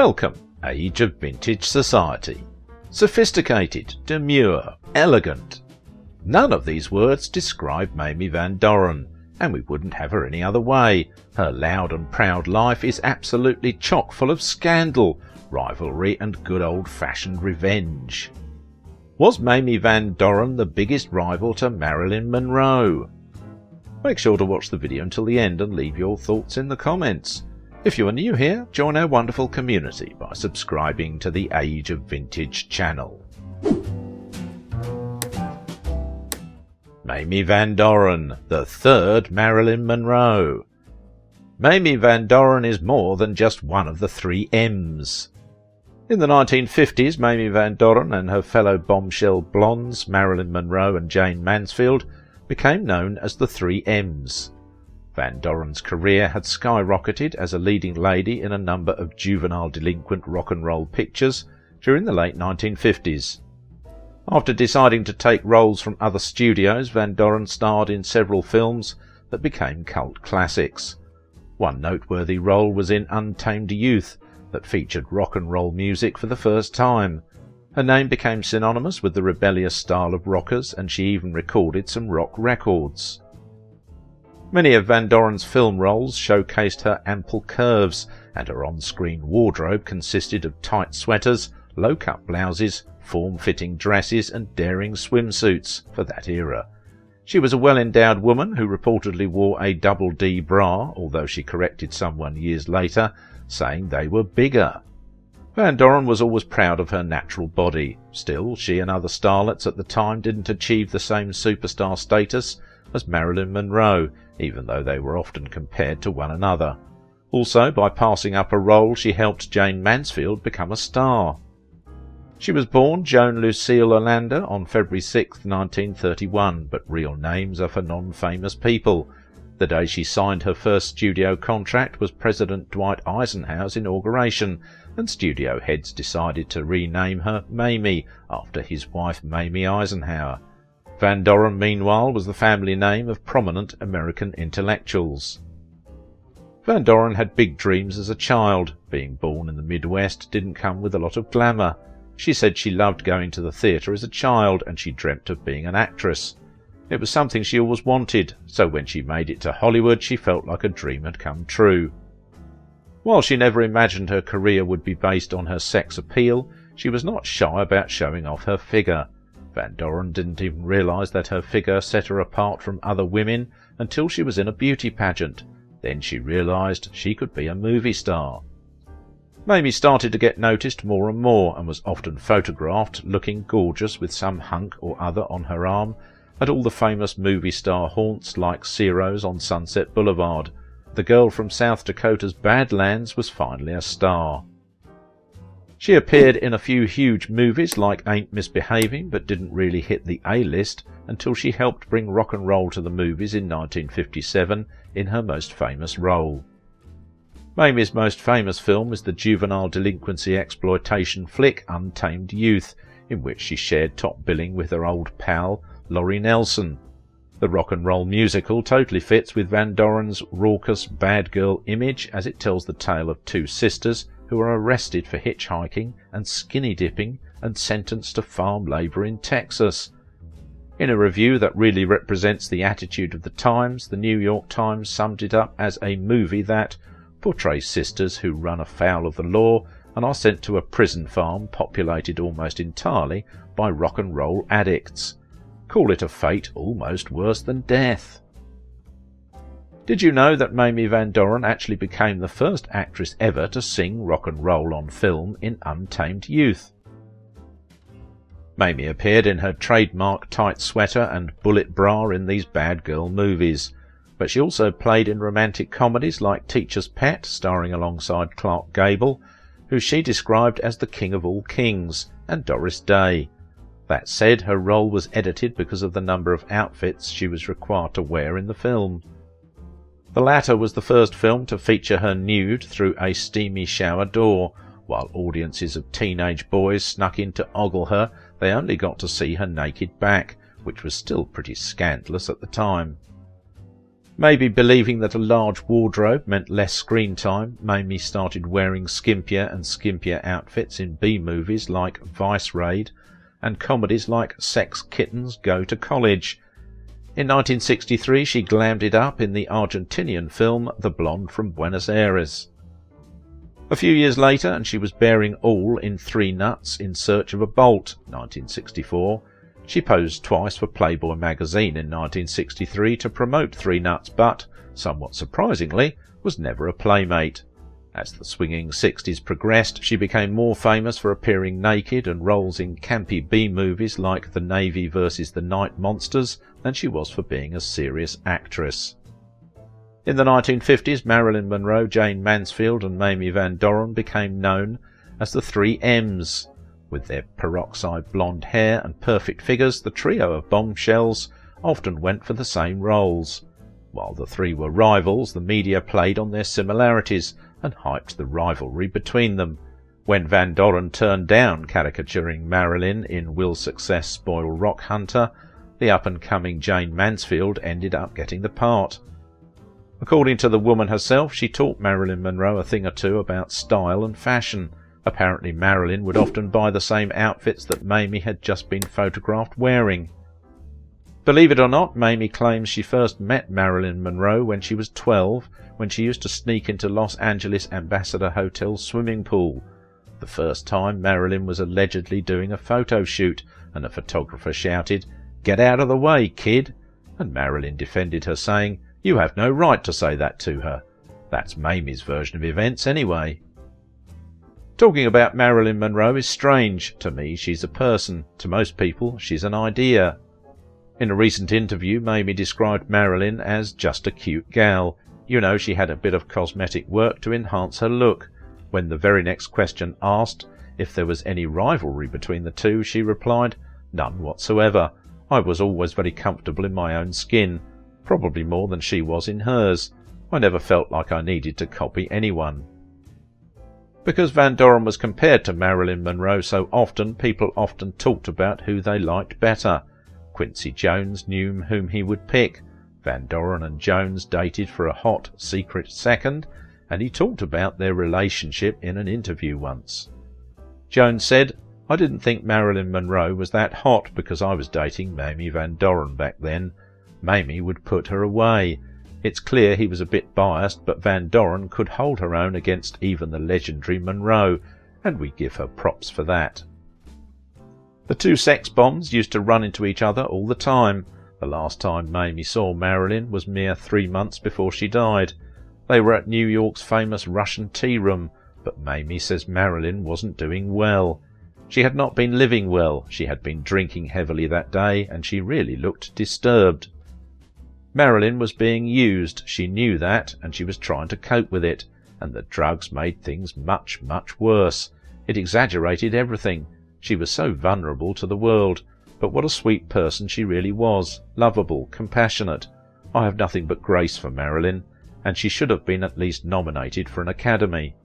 Welcome, age of vintage society. Sophisticated, demure, elegant. None of these words describe Mamie Van Doren, and we wouldn't have her any other way. Her loud and proud life is absolutely chock full of scandal, rivalry and good old-fashioned revenge. Was Mamie Van Doren the biggest rival to Marilyn Monroe? Make sure to watch the video until the end and leave your thoughts in the comments. If you are new here, join our wonderful community by subscribing to the Age of Vintage channel. Mamie Van Doren, the third Marilyn Monroe. Mamie Van Doren is more than just one of the three M's. In the 1950s, Mamie Van Doren and her fellow bombshell blondes, Marilyn Monroe and Jane Mansfield, became known as the three M's. Van Doren's career had skyrocketed as a leading lady in a number of juvenile delinquent rock and roll pictures during the late 1950s. After deciding to take roles from other studios, Van Doren starred in several films that became cult classics. One noteworthy role was in Untamed Youth, that featured rock and roll music for the first time. Her name became synonymous with the rebellious style of rockers, and she even recorded some rock records. Many of Van Doren's film roles showcased her ample curves, and her on-screen wardrobe consisted of tight sweaters, low-cut blouses, form-fitting dresses and daring swimsuits for that era. She was a well-endowed woman who reportedly wore a double D bra, although she corrected someone years later, saying they were bigger. Van Doren was always proud of her natural body. Still, she and other starlets at the time didn't achieve the same superstar status as Marilyn Monroe, even though they were often compared to one another. Also, by passing up a role, she helped Jane Mansfield become a star. She was born Joan Lucille Orlando on February 6, 1931, but real names are for non-famous people. The day she signed her first studio contract was President Dwight Eisenhower's inauguration, and studio heads decided to rename her Mamie after his wife Mamie Eisenhower. Van Doren, meanwhile, was the family name of prominent American intellectuals. Van Doren had big dreams as a child. Being born in the Midwest didn't come with a lot of glamour. She said she loved going to the theatre as a child, and she dreamt of being an actress. It was something she always wanted, so when she made it to Hollywood she felt like a dream had come true. While she never imagined her career would be based on her sex appeal, she was not shy about showing off her figure. Van Doren didn't even realise that her figure set her apart from other women until she was in a beauty pageant. Then she realised she could be a movie star. Mamie started to get noticed more and more, and was often photographed looking gorgeous with some hunk or other on her arm at all the famous movie star haunts like Ciro's on Sunset Boulevard. The girl from South Dakota's Badlands was finally a star. She appeared in a few huge movies like Ain't Misbehaving, but didn't really hit the A-list until she helped bring rock and roll to the movies in 1957 in her most famous role. Mamie's most famous film is the juvenile delinquency exploitation flick Untamed Youth, in which she shared top billing with her old pal Laurie Nelson. The rock and roll musical totally fits with Van Doren's raucous bad girl image, as it tells the tale of two sisters who are arrested for hitchhiking and skinny dipping and sentenced to farm labour in Texas. In a review that really represents the attitude of the times, the New York Times summed it up as a movie that portrays sisters who run afoul of the law and are sent to a prison farm populated almost entirely by rock and roll addicts. Call it a fate almost worse than death. Did you know that Mamie Van Doren actually became the first actress ever to sing rock and roll on film in Untamed Youth? Mamie appeared in her trademark tight sweater and bullet bra in these bad girl movies, but she also played in romantic comedies like Teacher's Pet, starring alongside Clark Gable, who she described as the king of all kings, and Doris Day. That said, her role was edited because of the number of outfits she was required to wear in the film. The latter was the first film to feature her nude through a steamy shower door. While audiences of teenage boys snuck in to ogle her, they only got to see her naked back, which was still pretty scandalous at the time. Maybe believing that a large wardrobe meant less screen time, Mamie started wearing skimpier and skimpier outfits in B-movies like Vice Raid and comedies like Sex Kittens Go to College. In 1963 she glammed it up in the Argentinian film The Blonde from Buenos Aires. A few years later, and she was bearing all in Three Nuts in Search of a Bolt, 1964, she posed twice for Playboy magazine in 1963 to promote Three Nuts, but, somewhat surprisingly, was never a playmate. As the swinging 60s progressed, she became more famous for appearing naked and roles in campy B-movies like The Navy vs. the Night Monsters than she was for being a serious actress. In the 1950s, Marilyn Monroe, Jane Mansfield and Mamie Van Doren became known as the Three M's. With their peroxide blonde hair and perfect figures, the trio of bombshells often went for the same roles. While the three were rivals, the media played on their similarities and hyped the rivalry between them. When Van Doren turned down caricaturing Marilyn in Will Success Spoil Rock Hunter, the up-and-coming Jane Mansfield ended up getting the part. According to the woman herself, she taught Marilyn Monroe a thing or two about style and fashion. Apparently Marilyn would often buy the same outfits that Mamie had just been photographed wearing. Believe it or not, Mamie claims she first met Marilyn Monroe when she was 12, when she used to sneak into Los Angeles Ambassador Hotel's swimming pool. The first time, Marilyn was allegedly doing a photo shoot, and a photographer shouted, "Get out of the way, kid!" And Marilyn defended her, saying, "You have no right to say that to her." That's Mamie's version of events anyway. Talking about Marilyn Monroe is strange. To me, she's a person. To most people, she's an idea. In a recent interview, Mamie described Marilyn as just a cute gal. You know, she had a bit of cosmetic work to enhance her look. When the very next question asked if there was any rivalry between the two, she replied, "None whatsoever. I was always very comfortable in my own skin, probably more than she was in hers. I never felt like I needed to copy anyone." Because Van Doren was compared to Marilyn Monroe so often, people often talked about who they liked better. Quincy Jones knew whom he would pick. Van Doren and Jones dated for a hot, secret second, and he talked about their relationship in an interview once. Jones said, "I didn't think Marilyn Monroe was that hot because I was dating Mamie Van Doren back then. Mamie would put her away. It's clear he was a bit biased, but Van Doren could hold her own against even the legendary Monroe, and we give her props for that." The two sex bombs used to run into each other all the time. The last time Mamie saw Marilyn was mere 3 months before she died. They were at New York's famous Russian tea room, but Mamie says Marilyn wasn't doing well. She had not been living well, she had been drinking heavily that day, and she really looked disturbed. Marilyn was being used, she knew that, and she was trying to cope with it, and the drugs made things much, much worse. It exaggerated everything. She was so vulnerable to the world, but what a sweet person she really was, lovable, compassionate. I have nothing but grace for Marilyn, and she should have been at least nominated for an Academy.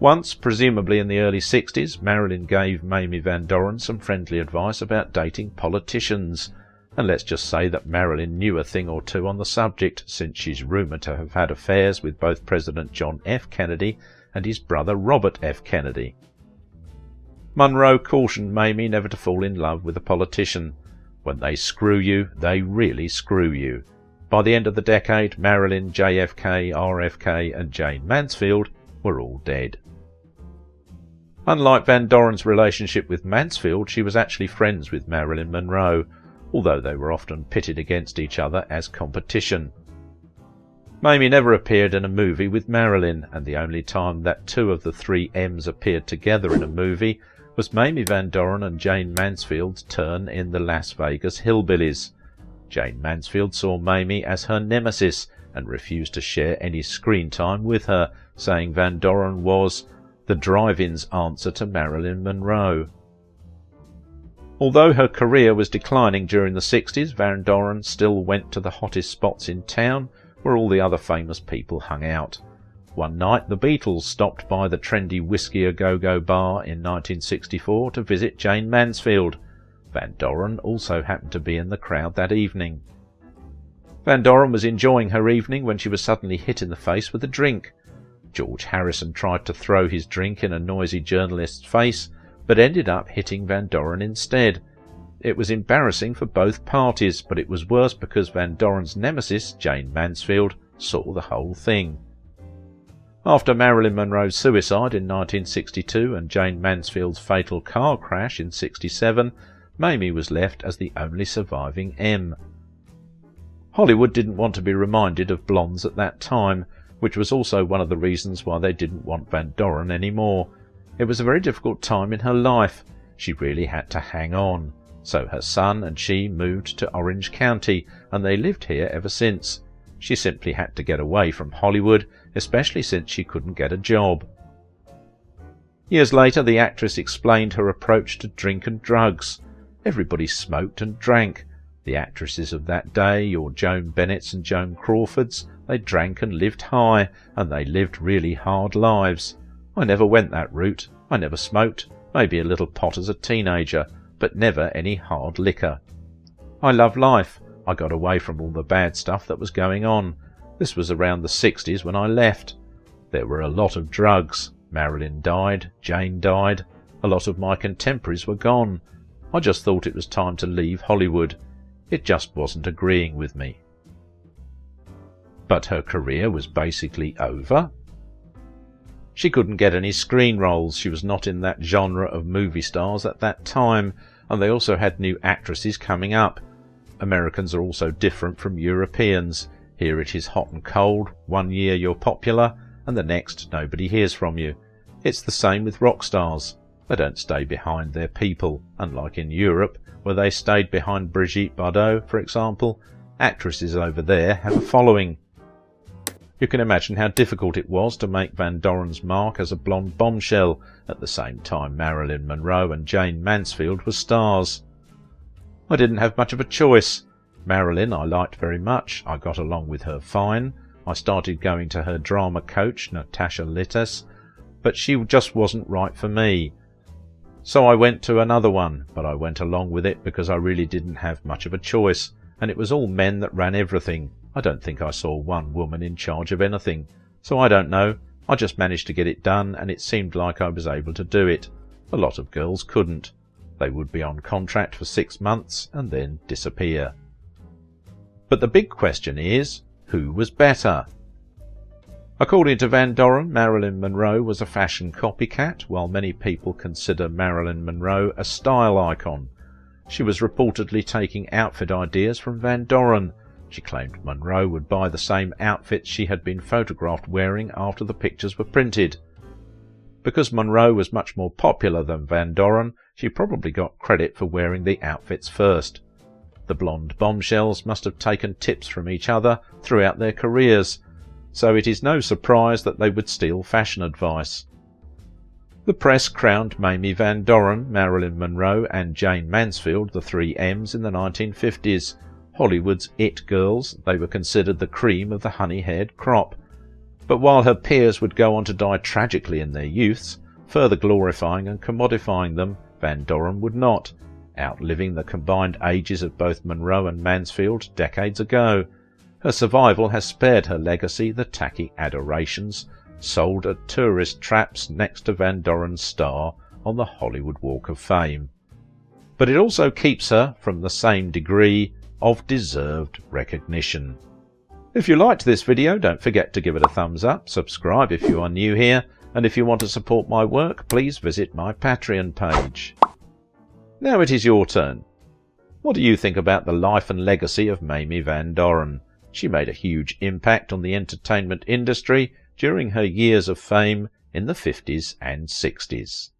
Once, presumably in the early 60s, Marilyn gave Mamie Van Doren some friendly advice about dating politicians. And let's just say that Marilyn knew a thing or two on the subject, since she's rumoured to have had affairs with both President John F. Kennedy and his brother Robert F. Kennedy. Monroe cautioned Mamie never to fall in love with a politician. When they screw you, they really screw you. By the end of the decade, Marilyn, JFK, RFK and Jane Mansfield were all dead. Unlike Van Doren's relationship with Mansfield, she was actually friends with Marilyn Monroe, although they were often pitted against each other as competition. Mamie never appeared in a movie with Marilyn, and the only time that two of the three M's appeared together in a movie was Mamie Van Doren and Jane Mansfield's turn in the Las Vegas Hillbillies. Jane Mansfield saw Mamie as her nemesis and refused to share any screen time with her, saying Van Doren was the drive-in's answer to Marilyn Monroe. Although her career was declining during the 60s, Van Doren still went to the hottest spots in town where all the other famous people hung out. One night the Beatles stopped by the trendy Whiskey A Go-Go bar in 1964 to visit Jane Mansfield. Van Doren also happened to be in the crowd that evening. Van Doren was enjoying her evening when she was suddenly hit in the face with a drink. George Harrison tried to throw his drink in a noisy journalist's face, but ended up hitting Van Doren instead. It was embarrassing for both parties, but it was worse because Van Doren's nemesis, Jane Mansfield, saw the whole thing. After Marilyn Monroe's suicide in 1962 and Jane Mansfield's fatal car crash in 1967, Mamie was left as the only surviving M. Hollywood didn't want to be reminded of blondes at that time, which was also one of the reasons why they didn't want Van Doren anymore. It was a very difficult time in her life. She really had to hang on. So her son and she moved to Orange County, and they lived here ever since. She simply had to get away from Hollywood, especially since she couldn't get a job. Years later, the actress explained her approach to drink and drugs. Everybody smoked and drank. The actresses of that day, your Joan Bennetts and Joan Crawfords, they drank and lived high, and they lived really hard lives. I never went that route. I never smoked, maybe a little pot as a teenager, but never any hard liquor. I love life. I got away from all the bad stuff that was going on. This was around the 60s when I left. There were a lot of drugs. Marilyn died, Jane died. A lot of my contemporaries were gone. I just thought it was time to leave Hollywood. It just wasn't agreeing with me. But her career was basically over. She couldn't get any screen roles. She was not in that genre of movie stars at that time, and they also had new actresses coming up. Americans are also different from Europeans. Here it is hot and cold. One year you're popular, and the next nobody hears from you. It's the same with rock stars. They don't stay behind their people, unlike in Europe, where they stayed behind Brigitte Bardot, for example. Actresses over there have a following. You can imagine how difficult it was to make Van Doren's mark as a blonde bombshell. At the same time, Marilyn Monroe and Jane Mansfield were stars. I didn't have much of a choice. Marilyn I liked very much. I got along with her fine. I started going to her drama coach, Natasha Littis, but she just wasn't right for me. So I went to another one, but I went along with it because I really didn't have much of a choice, and it was all men that ran everything. I don't think I saw one woman in charge of anything. So I don't know. I just managed to get it done, and it seemed like I was able to do it. A lot of girls couldn't. They would be on contract for 6 months and then disappear. But the big question is, who was better? According to Van Doren, Marilyn Monroe was a fashion copycat, while many people consider Marilyn Monroe a style icon. She was reportedly taking outfit ideas from Van Doren. She claimed Monroe would buy the same outfits she had been photographed wearing after the pictures were printed. Because Monroe was much more popular than Van Doren, she probably got credit for wearing the outfits first. The blonde bombshells must have taken tips from each other throughout their careers, so it is no surprise that they would steal fashion advice. The press crowned Mamie Van Doren, Marilyn Monroe and Jane Mansfield the 3 M's in the 1950s. Hollywood's it girls, they were considered the cream of the honey-haired crop. But while her peers would go on to die tragically in their youths, further glorifying and commodifying them, Van Doren would not, outliving the combined ages of both Monroe and Mansfield decades ago. Her survival has spared her legacy the tacky adorations sold at tourist traps next to Van Doren's star on the Hollywood Walk of Fame. But it also keeps her from the same degree of deserved recognition. If you liked this video, don't forget to give it a thumbs up, subscribe if you are new here, and if you want to support my work, please visit my Patreon page. Now it is your turn. What do you think about the life and legacy of Mamie Van Doren? She made a huge impact on the entertainment industry during her years of fame in the 50s and 60s.